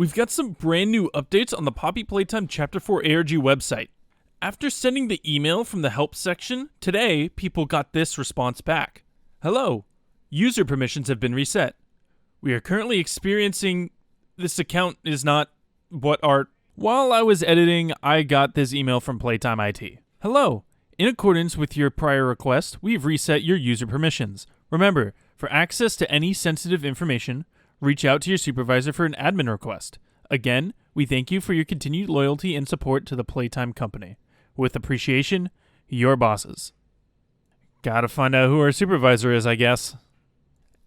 We've got some brand new updates on the Poppy Playtime Chapter 4 ARG website. After sending the email from the help section, today people got this response back. Hello, user permissions have been reset. We are currently experiencing this account is not what art. While I was editing, I got this email from Playtime IT. Hello, in accordance with your prior request, we've reset your user permissions. Remember, for access to any sensitive information, reach out to your supervisor for an admin request. Again, we thank you for your continued loyalty and support to the Playtime company. With appreciation, your bosses. Gotta find out who our supervisor is, I guess.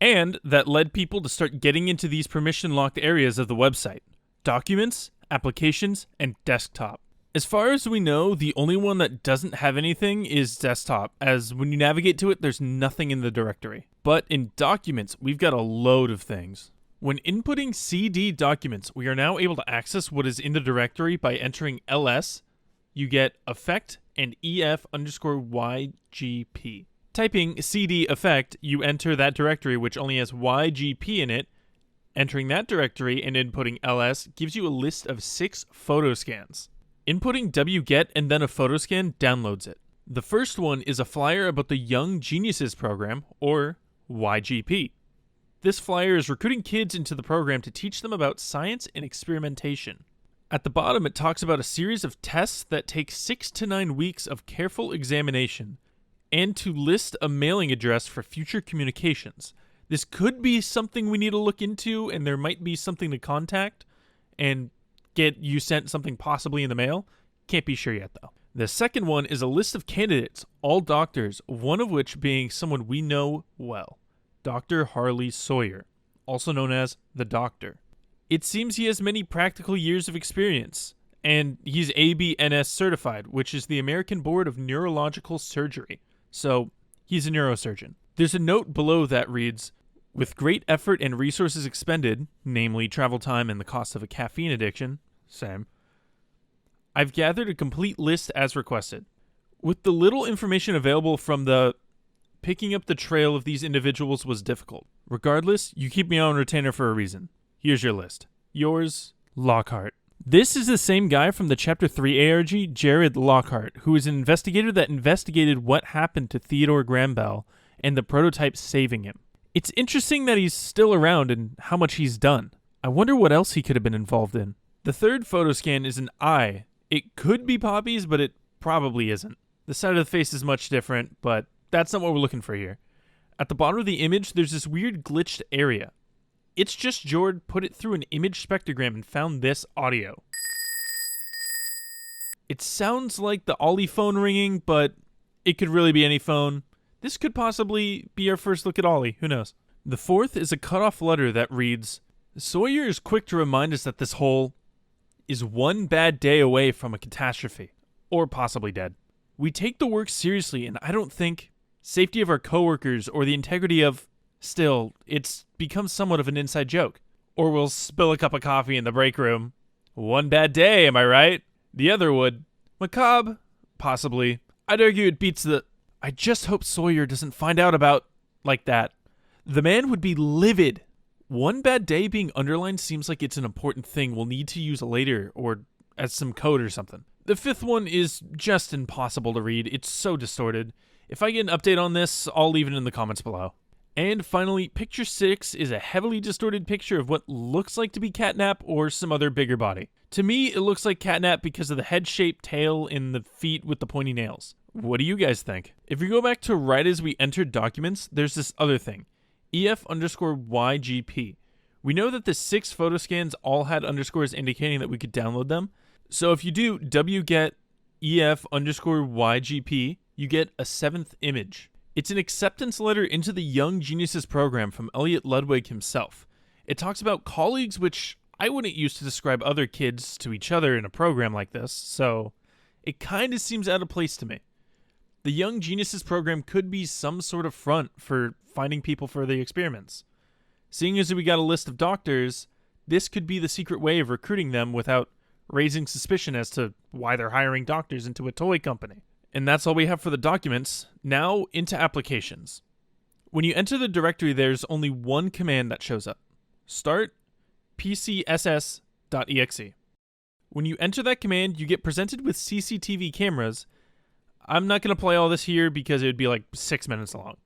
And that led people to start getting into these permission-locked areas of the website. Documents, applications, and desktop. As far as we know, the only one that doesn't have anything is desktop, as when you navigate to it, there's nothing in the directory. But in documents, we've got a load of things. When inputting CD documents, we are now able to access what is in the directory by entering ls. You get effect and ef_ygp. Typing cd effect, you enter that directory which only has ygp in it. Entering that directory and inputting ls gives you a list of 6 photo scans. Inputting wget and then a photo scan downloads it. The first one is a flyer about the Young Geniuses program, or YGP. This flyer is recruiting kids into the program to teach them about science and experimentation. At the bottom, it talks about a series of tests that take 6 to 9 weeks of careful examination, and to list a mailing address for future communications. This could be something we need to look into, and there might be something to contact and get you sent something possibly in the mail. Can't be sure yet, though. The second one is a list of candidates, all doctors, one of which being someone we know well, Dr. Harley Sawyer, also known as the Doctor. It seems he has many practical years of experience, and he's ABNS certified, which is the American Board of Neurological Surgery. So, he's a neurosurgeon. There's a note below that reads, with great effort and resources expended, namely travel time and the cost of a caffeine addiction, same, I've gathered a complete list as requested. With the little information available from the picking up the trail of these individuals was difficult. Regardless, you keep me on retainer for a reason. Here's your list. Yours, Lockhart. This is the same guy from the Chapter 3 ARG, Jared Lockhart, who is an investigator that investigated what happened to Theodore Graham Bell and the prototype saving him. It's interesting that he's still around and how much he's done. I wonder what else he could have been involved in. The third photo scan is an eye. It could be Poppy's, but it probably isn't. The side of the face is much different, but that's not what we're looking for here. At the bottom of the image, there's this weird glitched area. It's just Jord put it through an image spectrogram and found this audio. It sounds like the Ollie phone ringing, but it could really be any phone. This could possibly be our first look at Ollie, who knows. The fourth is a cut-off letter that reads, Sawyer is quick to remind us that this hole is one bad day away from a catastrophe, or possibly dead. We take the work seriously, and I don't think safety of our coworkers or the integrity of... Still, it's become somewhat of an inside joke. Or we'll spill a cup of coffee in the break room. One bad day, am I right? The other would. Macabre? Possibly. I'd argue it beats the... I just hope Sawyer doesn't find out about... like that. The man would be livid. One bad day being underlined seems like it's an important thing we'll need to use later or as some code or something. The fifth one is just impossible to read. It's so distorted. If I get an update on this, I'll leave it in the comments below. And finally, picture 6 is a heavily distorted picture of what looks like to be Catnap or some other bigger body. To me, it looks like Catnap because of the head-shaped tail and the feet with the pointy nails. What do you guys think? If we go back to right as we entered documents, there's this other thing. EF_YGP. We know that the 6 photo scans all had underscores indicating that we could download them. So if you do wget EF_YGP, you get a 7th image. It's an acceptance letter into the Young Geniuses program from Elliot Ludwig himself. It talks about colleagues, which I wouldn't use to describe other kids to each other in a program like this, so it kind of seems out of place to me. The Young Geniuses program could be some sort of front for finding people for the experiments. Seeing as we got a list of doctors, this could be the secret way of recruiting them without raising suspicion as to why they're hiring doctors into a toy company. And that's all we have for the documents. Now into applications. When you enter the directory, there's only one command that shows up. Start pcss .exe. When you enter that command, you get presented with CCTV cameras. I'm not going to play all this here because it would be like 6 minutes long.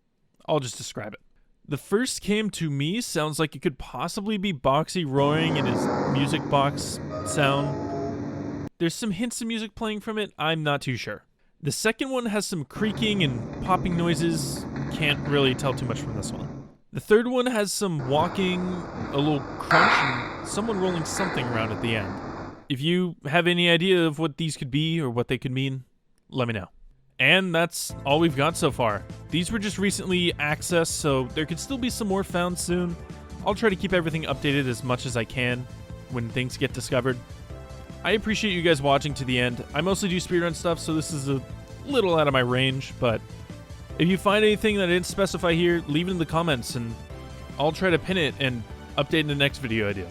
I'll just describe it. The first cam to me sounds like it could possibly be Boxy roaring in his music box sound. There's some hints of music playing from it, I'm not too sure. The second one has some creaking and popping noises, can't really tell too much from this one. The third one has some walking, a little crunch, and someone rolling something around at the end. If you have any idea of what these could be or what they could mean, let me know. And that's all we've got so far. These were just recently accessed, so there could still be some more found soon. I'll try to keep everything updated as much as I can when things get discovered. I appreciate you guys watching to the end. I mostly do speedrun stuff, so this is a little out of my range, but if you find anything that I didn't specify here, leave it in the comments, and I'll try to pin it and update in the next video I do.